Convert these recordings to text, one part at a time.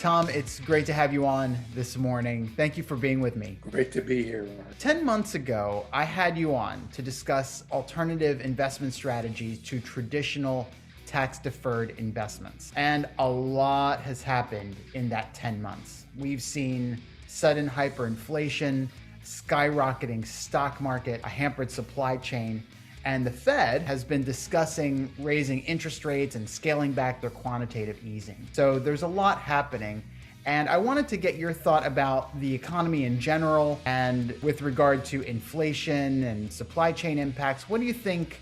Tom, it's great to have you on this morning. Thank you for being with me. Great to be here, Mark. 10 months ago, I had you on to discuss alternative investment strategies to traditional tax-deferred investments. And a lot has happened in that 10 months. We've seen sudden hyperinflation, skyrocketing stock market, a hampered supply chain, and the Fed has been discussing raising interest rates and scaling back their quantitative easing. So there's a lot happening. And I wanted to get your thought about the economy in general and with regard to inflation and supply chain impacts. What do you think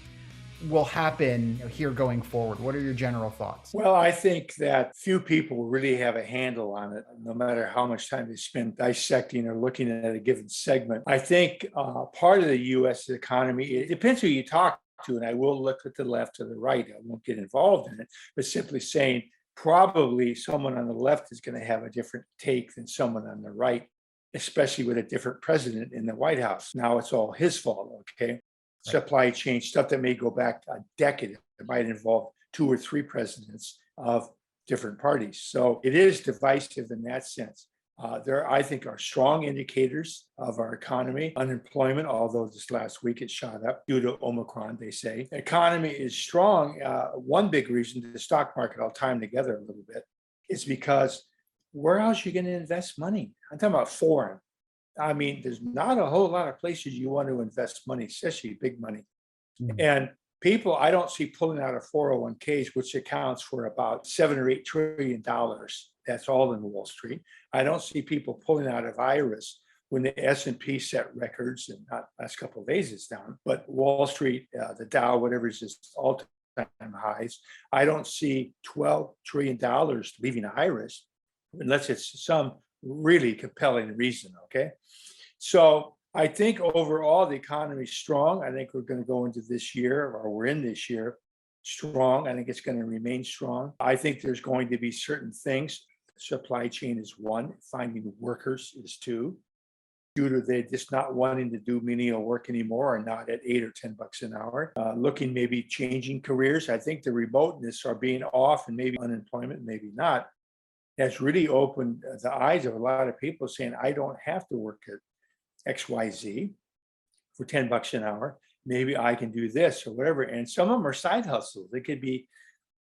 will happen here going forward? What are your general thoughts? Well, I think that few people really have a handle on it, no matter how much time they spend dissecting or looking at a given segment. I think part of the U.S. economy, it depends who you talk to, and I will look at the left or the right. I won't get involved in it, but simply saying probably someone on the left is going to have a different take than someone on the right, especially with a different president in the White House. Now it's all his fault, okay? Supply chain stuff that may go back a decade. It might involve 2 or 3 presidents of different parties. So it is divisive in that sense. There, I think, are strong indicators of our economy. Unemployment, although this last week it shot up due to Omicron, they say. Economy is strong. One big reason, the stock market, I'll tie them together a little bit, is because where else are you going to invest money? I'm talking about foreign. I mean, there's not a whole lot of places you want to invest money, especially big money. And people, I don't see pulling out of 401ks, which accounts for about $7 or $8 trillion. That's all in Wall Street. I don't see people pulling out of IRAs when the S&P set records, and not last couple of days it's down, but Wall Street, the Dow, whatever is just all-time highs. I don't see $12 trillion leaving IRAs unless it's some really compelling reason, okay? So I think overall the economy is strong. I think we're going to go into this year, or we're in this year, strong. I think it's going to remain strong. I think there's going to be certain things. Supply chain is one. Finding workers is two. Due to they just not wanting to do menial work anymore, or not at $8 or $10 an hour. Looking maybe changing careers. I think the remoteness or being off and maybe unemployment, maybe not, has really opened the eyes of a lot of people saying, I don't have to work at XYZ for $10 an hour. Maybe I can do this or whatever. And some of them are side hustles. They could be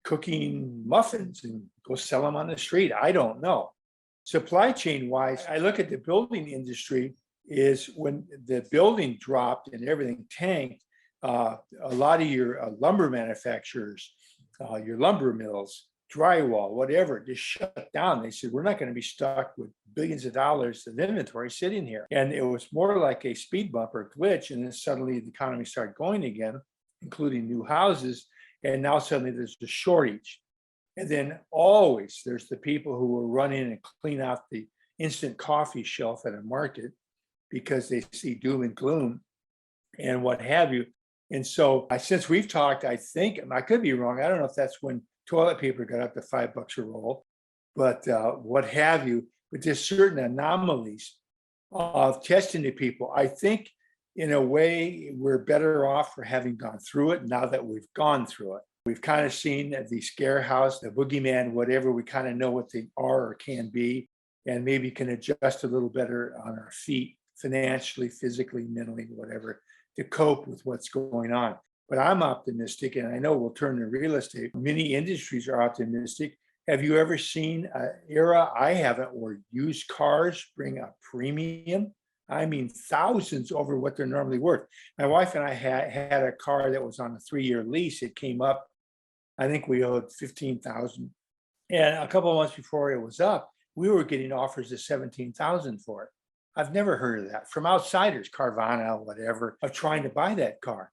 cooking muffins and go sell them on the street. I don't know. Supply chain wise, I look at the building industry is when the building dropped and everything tanked, a lot of your lumber manufacturers, your lumber mills, drywall, whatever, just shut down. They said, we're not going to be stuck with billions of dollars of inventory sitting here. And it was more like a speed bump or glitch. And then suddenly the economy started going again, including new houses. And now suddenly there's a shortage. And then always there's the people who will run in and clean out the instant coffee shelf at a market because they see doom and gloom and what have you. And so since we've talked, I think, and I could be wrong, I don't know if that's when toilet paper got up to $5 a roll, but what have you, but there's certain anomalies of testing the people. I think in a way, we're better off for having gone through it now that we've gone through it. We've kind of seen the scare house, the boogeyman, whatever, we kind of know what they are or can be, and maybe can adjust a little better on our feet, financially, physically, mentally, whatever, to cope with what's going on. But I'm optimistic, and I know we'll turn to real estate. Many industries are optimistic. Have you ever seen an era, I haven't, where used cars bring a premium? I mean, thousands over what they're normally worth. My wife and I had a car that was on a 3-year lease. It came up, I think we owed $15,000. And a couple of months before it was up, we were getting offers of $17,000 for it. I've never heard of that from outsiders, Carvana, whatever, of trying to buy that car.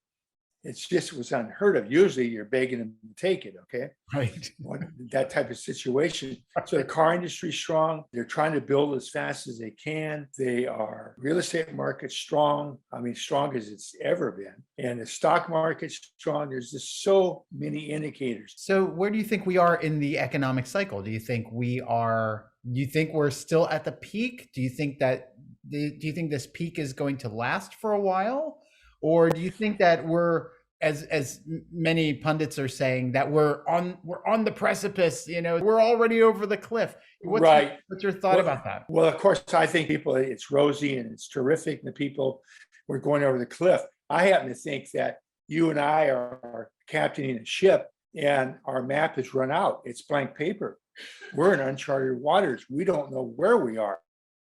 It was unheard of. Usually you're begging them to take it, okay? Right. That type of situation. So the car industry is strong. They're trying to build as fast as they can. They are real estate market strong. I mean, strong as it's ever been. And the stock market's strong. There's just so many indicators. So where do you think we are in the economic cycle? Do you think we're still at the peak? Do you think this peak is going to last for a while? Or do you think that we're as many pundits are saying, that we're on the precipice, we're already over the cliff. Right. What's your thought about that? Well, of course, I think people, it's rosy and it's terrific. And the people, we're going over the cliff. I happen to think that you and I are captaining a ship and our map has run out. It's blank paper. We're in uncharted waters. We don't know where we are.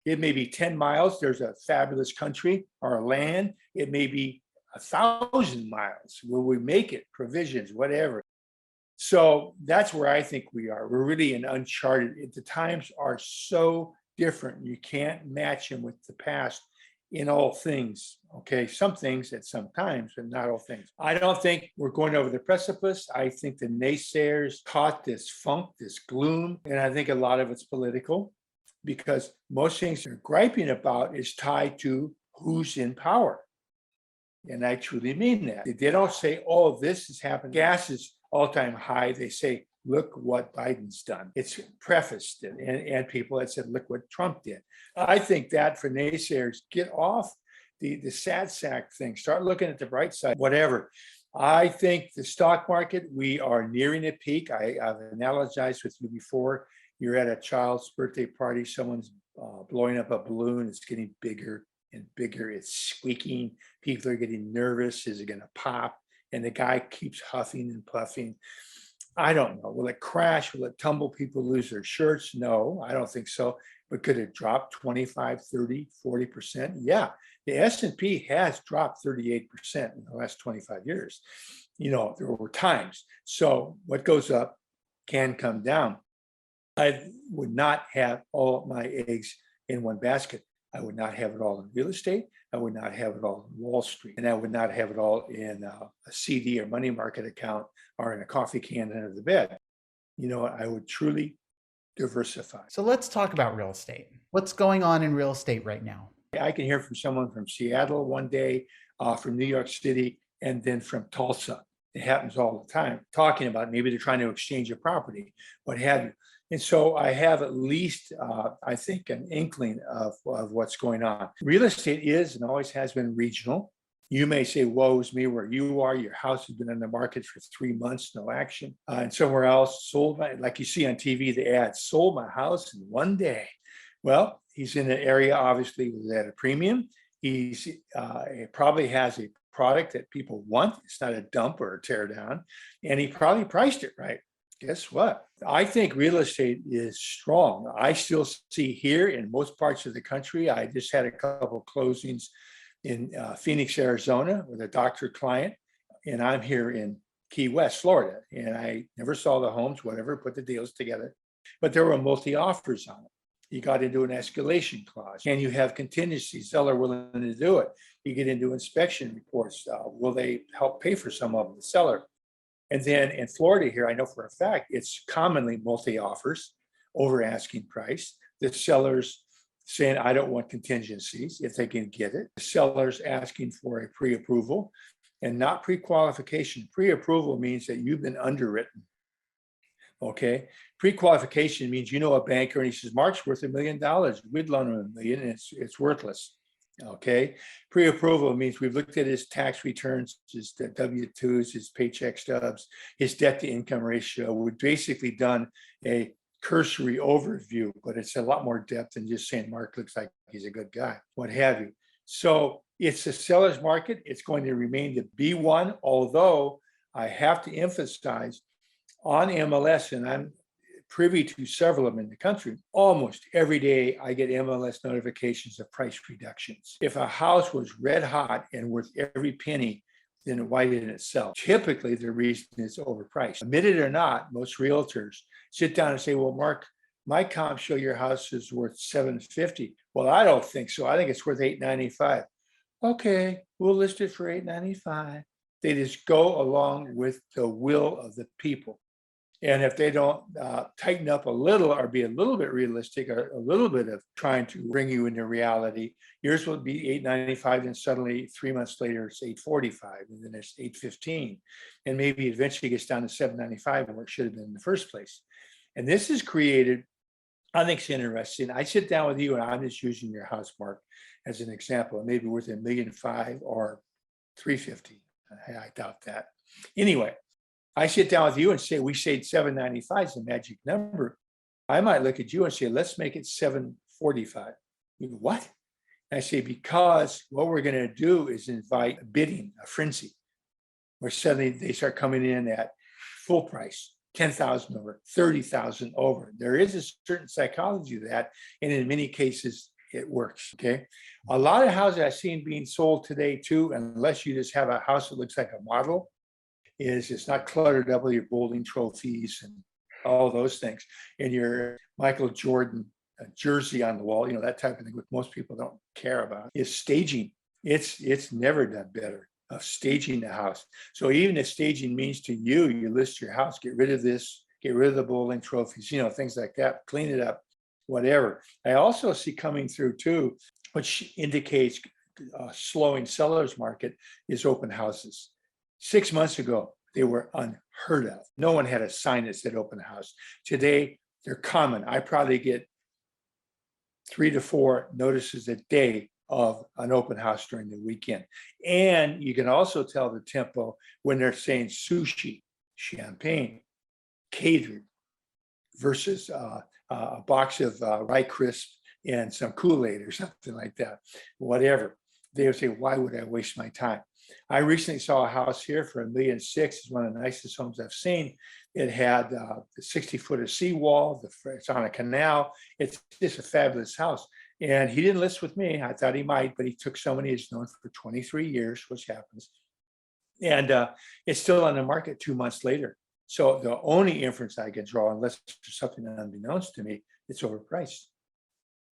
It may be 10 miles. There's a fabulous country or land. It may be 1,000 miles. Will we make it? Provisions, whatever. So that's where I think we are. We're really in uncharted. The times are so different. You can't match them with the past in all things. Okay, some things at some times, but not all things. I don't think we're going over the precipice. I think the naysayers caught this funk, this gloom, and I think a lot of it's political, because most things they're griping about is tied to who's in power. And I truly mean that. They don't say, oh, this has happened. Gas is all-time high. They say, look what Biden's done. It's prefaced it. And people had said, look what Trump did. I think that for naysayers, get off the sad sack thing. Start looking at the bright side, whatever. I think the stock market, we are nearing a peak. I've analogized with you before. You're at a child's birthday party. Someone's blowing up a balloon. It's getting bigger and bigger. It's squeaking. People are getting nervous. Is it going to pop? And the guy keeps huffing and puffing. I don't know. Will it crash? Will it tumble? People lose their shirts? No, I don't think so. But could it drop 25, 30, 40%? Yeah. The S&P has dropped 38% in the last 25 years. There were times. So what goes up can come down. I would not have all my eggs in one basket. I would not have it all in real estate. I would not have it all in Wall Street. And I would not have it all in a CD or money market account or in a coffee can under the bed. I would truly diversify. So let's talk about real estate. What's going on in real estate right now? I can hear from someone from Seattle one day, from New York City, and then from Tulsa. It happens all the time, talking about maybe they're trying to exchange a property, what have you. And so I have at least, I think, an inkling of what's going on. Real estate is and always has been regional. You may say, woe's me where you are. Your house has been on the market for 3 months, no action. And somewhere else, like you see on TV, the ad, sold my house in one day. Well, he's in an area, obviously, at a premium. He probably has a product that people want. It's not a dump or a tear down. And he probably priced it right. Guess what? I think real estate is strong. I still see here in most parts of the country. I just had a couple of closings in Phoenix, Arizona with a doctor client, and I'm here in Key West, Florida. And I never saw the homes, whatever, put the deals together, but there were multi-offers on it. You got into an escalation clause. Can you have contingencies? Seller willing to do it. You get into inspection reports. Will they help pay for some of them? The seller. And then in Florida here, I know for a fact, it's commonly multi-offers over asking price. The sellers saying, I don't want contingencies if they can get it. The sellers asking for a pre-approval and not pre-qualification. Pre-approval means that you've been underwritten. Pre-qualification means a banker and he says, Mark's worth $1 million. We'd loan him $1 million and it's worthless. Pre-approval means we've looked at his tax returns, his W-2s, his paycheck stubs, his debt to income ratio. We've basically done a cursory overview, but it's a lot more depth than just saying Mark looks like he's a good guy, what have you. So it's a seller's market. It's going to remain to be one, although I have to emphasize on MLS, and I'm privy to several of them in the country, almost every day I get MLS notifications of price reductions. If a house was red hot and worth every penny, then why didn't it sell? Typically, the reason is overpriced. Admit it or not, most realtors sit down and say, well, Mark, my comps show your house is worth $750. Well, I don't think so. I think it's worth $895. Okay, we'll list it for $895. They just go along with the will of the people. And if they don't tighten up a little or be a little bit realistic or a little bit of trying to bring you into reality, yours will be $895, and suddenly 3 months later it's $845, and then it's $815, and maybe eventually gets down to $795 where it should have been in the first place. And this is created, I think it's interesting. I sit down with you and I'm just using your house, Mark, as an example. It may be worth $1.5 million or $350. I doubt that. Anyway, I sit down with you and say, we say 795 is the magic number. I might look at you and say, let's make it 745. You go, what? And I say, because what we're going to do is invite a bidding, a frenzy, where suddenly they start coming in at full price, 10,000 over, 30,000 over. There is a certain psychology to that. And in many cases, it works. Okay. A lot of houses I've seen being sold today too, unless you just have a house that looks like a model, is it's not cluttered up with your bowling trophies and all those things, and your Michael Jordan jersey on the wall, that type of thing, which most people don't care about, is staging. It's never done better of staging the house. So even if staging means to you, you list your house, get rid of this, get rid of the bowling trophies, things like that, clean it up, whatever. I also see coming through too, which indicates a slowing sellers market, is open houses. 6 months ago, they were unheard of. No one had a sign that said open house. Today, they're common. I probably get 3 to 4 notices a day of an open house during the weekend. And you can also tell the tempo when they're saying sushi, champagne, catered versus a box of Rye Crisp and some Kool-Aid or something like that, whatever. They would say, why would I waste my time? I recently saw a house here for $1.6 million. It's one of the nicest homes I've seen. It had 60 foot of seawall. It's on a canal. It's just a fabulous house. And he didn't list with me. I thought he might, but he took someone he's known for 23 years, which happens. And it's still on the market 2 months later. So the only inference I could draw, unless there's something unbeknownst to me, it's overpriced.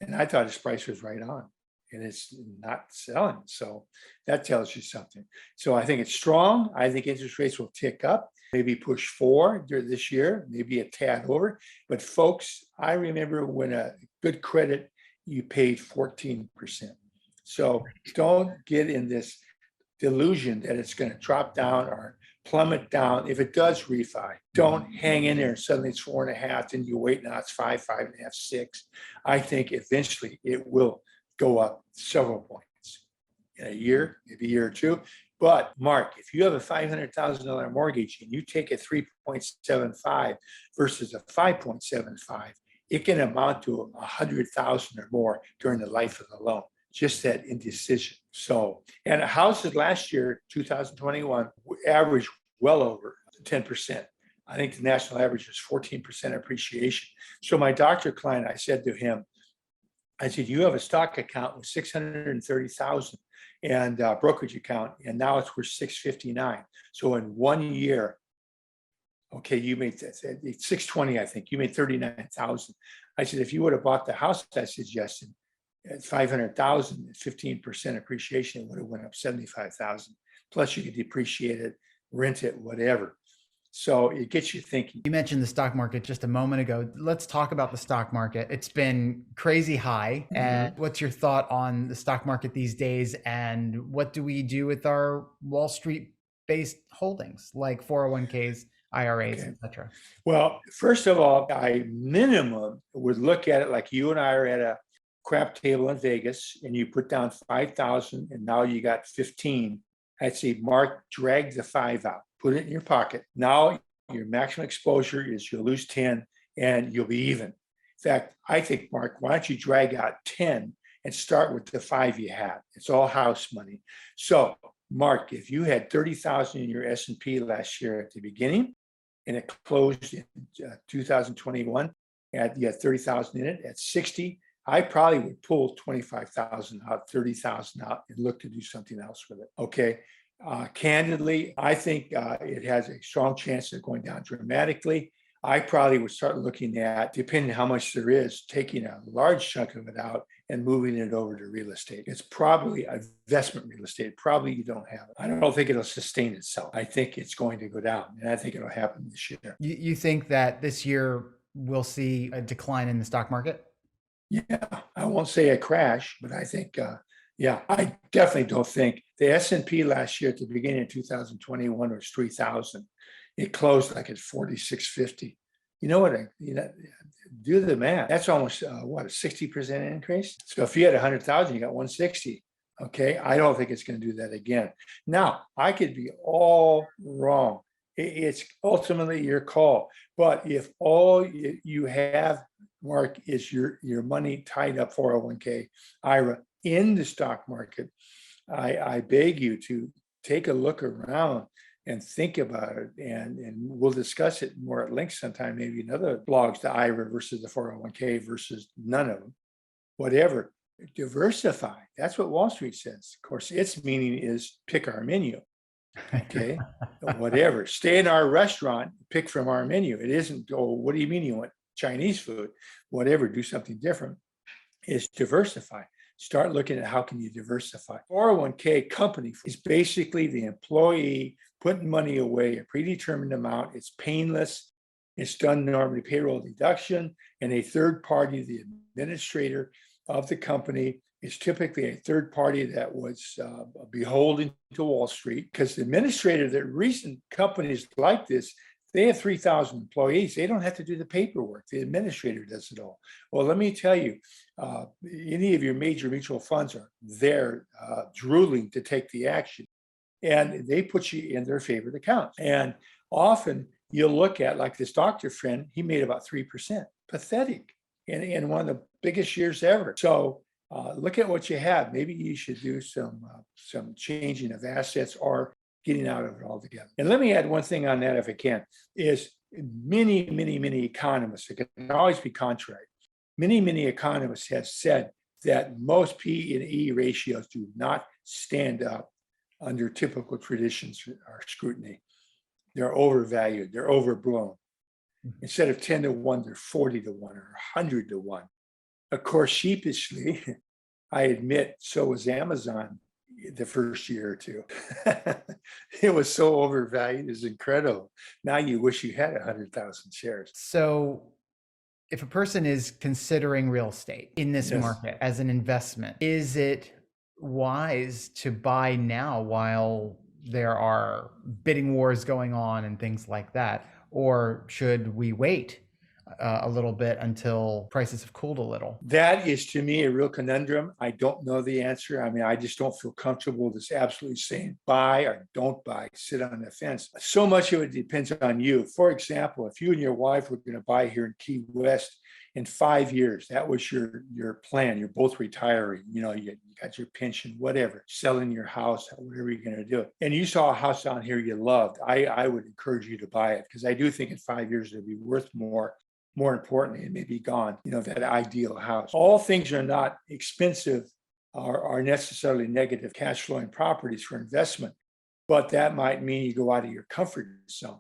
And I thought his price was right on. And it's not selling. So that tells you something. So I think it's strong. I think interest rates will tick up, maybe push 4 during this year, maybe a tad over. But folks, I remember when a good credit, you paid 14%. So don't get in this delusion that it's going to drop down or plummet down. If it does refi, don't hang in there and suddenly it's 4.5, and you wait, now it's 5, 5.5, 6. I think eventually it will go up several points in a year, maybe a year or two. But Mark, if you have a $500,000 mortgage and you take a 3.75 versus a 5.75, it can amount to 100,000 or more during the life of the loan. Just that indecision. So, and houses last year, 2021, averaged well over 10%. I think the national average was 14% appreciation. So my doctor client, I said to him, I said, you have a stock account with 630,000 and brokerage account, and now it's worth 659. So in 1 year, okay, you made 620, I think, you made 39,000. I said, if you would have bought the house I suggested at 500,000 at 15% appreciation, it would have went up 75,000. Plus you could depreciate it, rent it, whatever. So it gets you thinking. You mentioned the stock market just a moment ago. Let's talk about the stock market. It's been crazy high. Mm-hmm. And what's your thought on the stock market these days? And what do we do with our Wall Street based holdings like 401ks, IRAs, et cetera? Well, first of all, I minimum would look at it like you and I are at a crap table in Vegas and you put down 5,000 and now you got 15. I'd say, Mark, drag the 5 out. Put it in your pocket. Now your maximum exposure is you'll lose 10 and you'll be even. In fact, I think, Mark, why don't you drag out 10 and start with the 5 you had? It's all house money. So, Mark, if you had 30,000 in your S&P last year at the beginning and it closed in 2021, and you had 30,000 in it at 60, I probably would pull 25,000 out, 30,000 out, and look to do something else with it. Okay. Candidly, I think it has a strong chance of going down dramatically. I probably would start looking at, depending on how much there is, taking a large chunk of it out and moving it over to real estate. It's probably investment real estate. Probably you don't have it. I don't think it'll sustain itself. I think it's going to go down, and I think it'll happen this year. You think that this year we'll see a decline in the stock market? Yeah, I won't say a crash, but I think, I definitely don't think the S&P last year at the beginning of 2021 was 3,000. It closed like at 4,650. You know what? Do the math. That's almost a 60% increase. So if you had 100,000, you got 160. Okay, I don't think it's going to do that again. Now, I could be all wrong. It's ultimately your call. But if all you have, Mark, is your money tied up 401k, IRA in the stock market, I beg you to take a look around and think about it. And we'll discuss it more at length sometime, maybe in other blogs, the IRA versus the 401k versus none of them, whatever. Diversify. That's what Wall Street says. Of course, its meaning is pick our menu. Okay. Whatever. Stay in our restaurant, pick from our menu. It isn't, oh, what do you mean you want Chinese food? Whatever, do something different. Is diversify. Start looking at how can you diversify. 401k company is basically the employee putting money away, a predetermined amount. It's painless. It's done normally payroll deduction, and a third party, the administrator of the company, is typically a third party that was beholden to Wall Street, because the administrator, that recent companies like this, they have 3,000 employees. They don't have to do the paperwork. The administrator does it all. Well, let me tell you, any of your major mutual funds are there drooling to take the action, and they put you in their favorite account. And often you'll look at, like this doctor friend, he made about 3%. Pathetic in one of the biggest years ever. So look at what you have. Maybe you should do some changing of assets or getting out of it altogether. And let me add one thing on that, if I can, is many economists, it can always be contrary. Many economists have said that most P and E ratios do not stand up under typical traditions or scrutiny. They're overvalued, they're overblown. Instead of 10 to 1, they're 40 to 1 or 100 to 1. Of course, sheepishly, I admit, so was Amazon the first year or two. It was so overvalued, it's incredible. Now you wish you had 100,000 shares. So if a person is considering real estate in this Yes. market as an investment, is it wise to buy now while there are bidding wars going on and things like that? Or should we wait a little bit until prices have cooled a little? That is, to me, a real conundrum. I don't know the answer. I mean, I just don't feel comfortable just absolutely saying buy or don't buy, sit on the fence. So much of it depends on you. For example, if you and your wife were going to buy here in Key West in 5 years, that was your plan. You're both retiring, you got your pension, whatever, selling your house, whatever you're going to do. And you saw a house down here you loved. I would encourage you to buy it, because I do think in 5 years it'll be worth more. More importantly, it may be gone, that ideal house. All things are not expensive or are necessarily negative cash flowing properties for investment, but that might mean you go out of your comfort zone.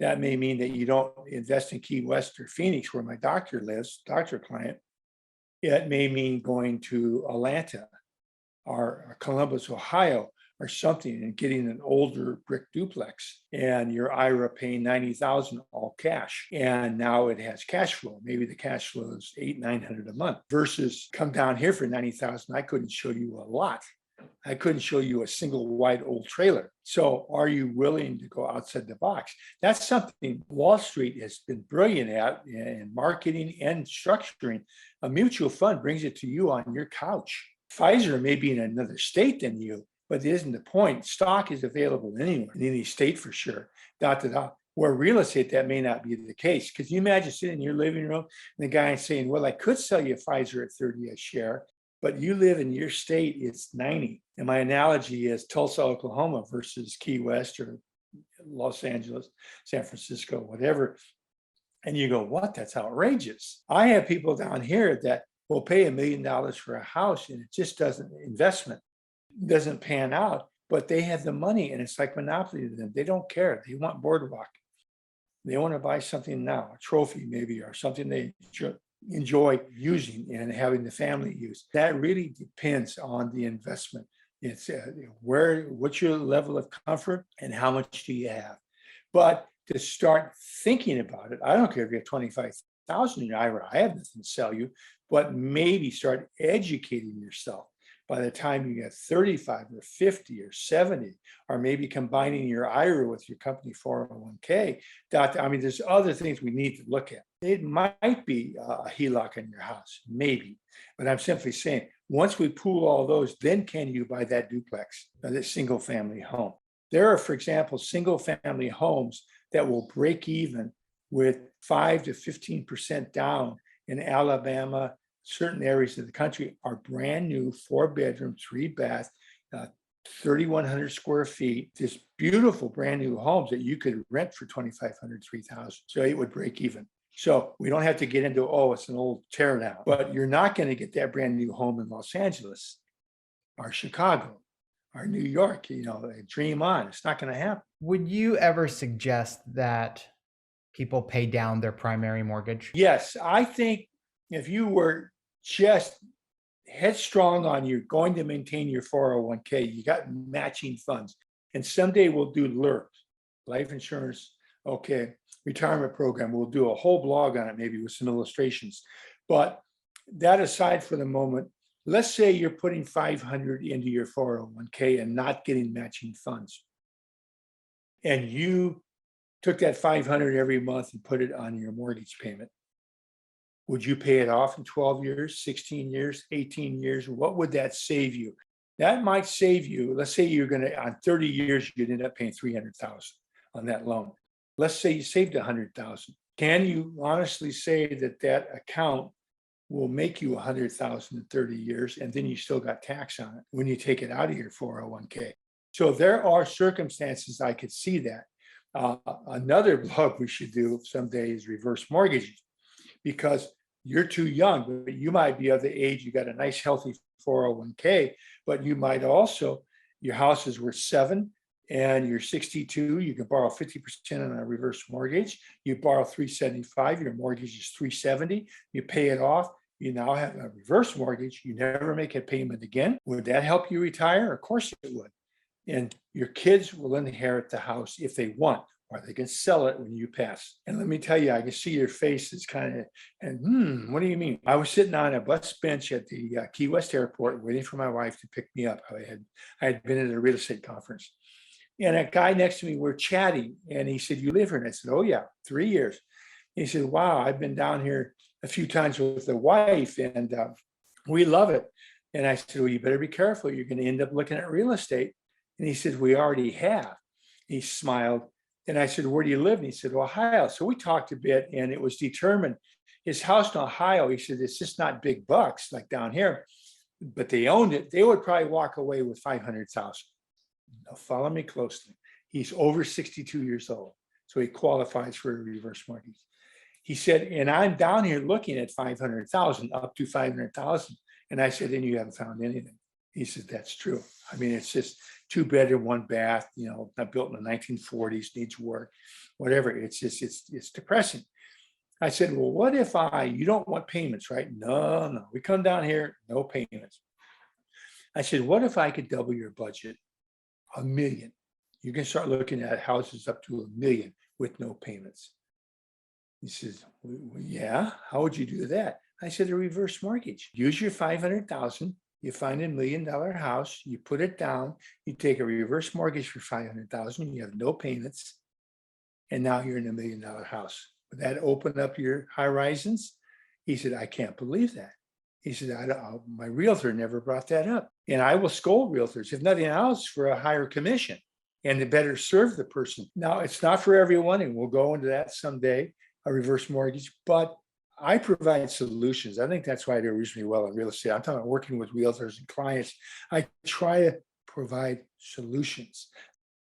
That may mean that you don't invest in Key West or Phoenix, where my doctor lives, doctor client. It may mean going to Atlanta or Columbus, Ohio, or something, and getting an older brick duplex, and your IRA paying $90,000 all cash, and now it has cash flow. Maybe the cash flow is $800-900 a month, versus come down here for $90,000. I couldn't show you a lot. I couldn't show you a single wide old trailer. So are you willing to go outside the box? That's something Wall Street has been brilliant at in marketing and structuring. A mutual fund brings it to you on your couch. Pfizer may be in another state than you, but it isn't the point. Stock is available anywhere, in any state for sure. Where real estate, that may not be the case. Because you imagine sitting in your living room and the guy saying, well, I could sell you Pfizer at 30 a share, but you live in your state, it's 90. And my analogy is Tulsa, Oklahoma versus Key West or Los Angeles, San Francisco, whatever. And you go, what? That's outrageous. I have people down here that will pay $1 million for a house, and it just doesn't pan out, but they have the money, and it's like monopoly to them. They don't care. They want boardwalk. They want to buy something now, a trophy maybe, or something they enjoy using and having the family use. That really depends on the investment. It's what's your level of comfort and how much do you have? But to start thinking about it, I don't care if you have 25,000 in your IRA, I have nothing to sell you, but maybe start educating yourself. by the time you get 35 or 50 or 70, or maybe combining your IRA with your company 401k. I mean, there's other things we need to look at. It might be a HELOC in your house, maybe. But I'm simply saying, once we pool all those, then can you buy that duplex, that single family home? There are, for example, single family homes that will break even with 5 to 15% down in Alabama. Certain areas of the country are brand new, 4-bedroom, 3-bath, 3,100 square feet, just beautiful brand new homes that you could rent for $2,500, $3,000. So it would break even. So we don't have to get into, oh, it's an old teardown, but you're not going to get that brand new home in Los Angeles or Chicago or New York, dream on. It's not going to happen. Would you ever suggest that people pay down their primary mortgage? Yes, I think if you were just headstrong on you're going to maintain your 401k, you got matching funds, and someday we'll do LIRP, life insurance, retirement program. We'll do a whole blog on it, maybe with some illustrations. But that aside for the moment, let's say you're putting 500 into your 401k and not getting matching funds, and you took that 500 every month and put it on your mortgage payment. Would you pay it off in 12 years, 16 years, 18 years? What would that save you? That might save you, let's say you're going to, on 30 years, you'd end up paying $300,000 on that loan. Let's say you saved $100,000. Can you honestly say that that account will make you $100,000 in 30 years, and then you still got tax on it when you take it out of your 401k? So there are circumstances I could see that. Another blog we should do someday is reverse mortgages, because you're too young, but you might be of the age, you got a nice healthy 401k, but you might also, your house is worth 7 and you're 62, you can borrow 50% on a reverse mortgage. You borrow 375, your mortgage is 370, you pay it off. You now have a reverse mortgage. You never make a payment again. Would that help you retire? Of course it would. And your kids will inherit the house if they want, or they can sell it when you pass. And let me tell you, I can see your face is kind of, what do you mean? I was sitting on a bus bench at the Key West airport waiting for my wife to pick me up. I had been at a real estate conference. And a guy next to me, we're chatting, and he said, "You live here?" And I said, "Oh yeah, 3 years." And he said, "Wow, I've been down here a few times with the wife, and we love it." And I said, "Well, you better be careful. You're going to end up looking at real estate." And he said, "We already have." He smiled. And I said, "Where do you live?" And he said, "Ohio." So we talked a bit, and it was determined his house in Ohio, he said, it's just not big bucks like down here, but they owned it. They would probably walk away with 500,000. Now follow me closely. He's over 62 years old, so he qualifies for a reverse mortgage. He said, "And I'm down here looking at 500,000, up to 500,000. And I said, "And you haven't found anything." He said, "That's true. I mean, it's just 2-bedroom, 1-bath, not built in the 1940s, needs work, whatever. It's just, it's depressing." I said, "Well, what if you don't want payments, right?" No, we come down here, no payments. I said, "What if I could double your budget? $1 million. You can start looking at houses up to $1 million with no payments." He says, "Well, yeah, how would you do that?" I said, "A reverse mortgage. Use your 500,000. You find $1 million house, you put it down, you take a reverse mortgage for 500,000, you have no payments, and now you're in $1 million house. Would that open up your horizons?" He said, "I can't believe that." He said, "My realtor never brought that up." And I will scold realtors, if nothing else, for a higher commission and to better serve the person. Now, it's not for everyone, and we'll go into that someday, a reverse mortgage, but I provide solutions. I think that's why I do reasonably well in real estate. I'm talking about working with realtors and clients. I try to provide solutions,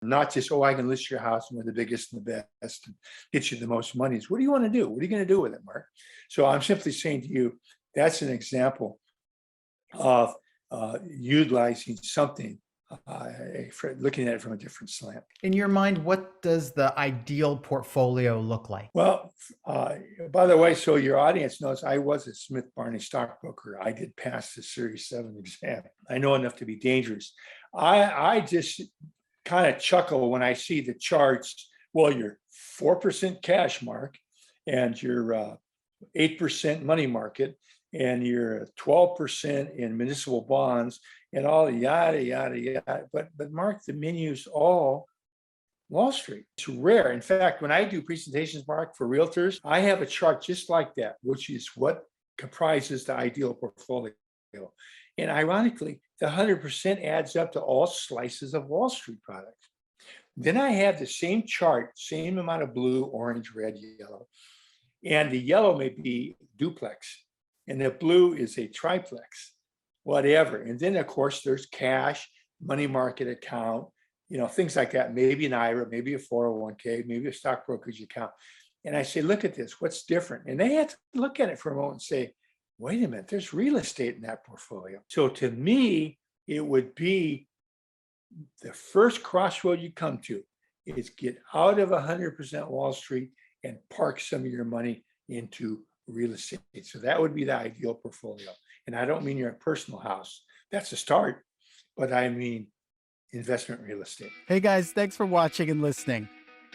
not just, I can list your house and we're the biggest and the best and get you the most money. What do you want to do? What are you going to do with it, Mark? So I'm simply saying to you, that's an example of utilizing something, looking at it from a different slant. In your mind, what does the ideal portfolio look like? Well, by the way, so your audience knows I was a Smith Barney stockbroker. I did pass the Series 7 exam. I know enough to be dangerous. I just kind of chuckle when I see the charts. Well, you're 4% cash, Mark, and you're 8% money market, and you're 12% in municipal bonds, and all yada, yada, yada. But Mark, the menu's all Wall Street. It's rare. In fact, when I do presentations, Mark, for realtors, I have a chart just like that, which is what comprises the ideal portfolio. And ironically, the 100% adds up to all slices of Wall Street products. Then I have the same chart, same amount of blue, orange, red, yellow. And the yellow may be duplex, and the blue is a triplex, whatever. And then, of course, there's cash, money market account, things like that, maybe an IRA, maybe a 401k, maybe a stock brokerage account. And I say, look at this, what's different? And they have to look at it for a moment and say, wait a minute, there's real estate in that portfolio. So to me, it would be the first crossroad you come to is get out of 100% Wall Street and park some of your money into real estate. So that would be the ideal portfolio. And I don't mean your personal house. That's a start, but I mean investment real estate. Hey guys, thanks for watching and listening.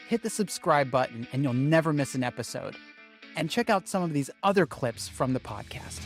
Hit the subscribe button and you'll never miss an episode. And check out some of these other clips from the podcast.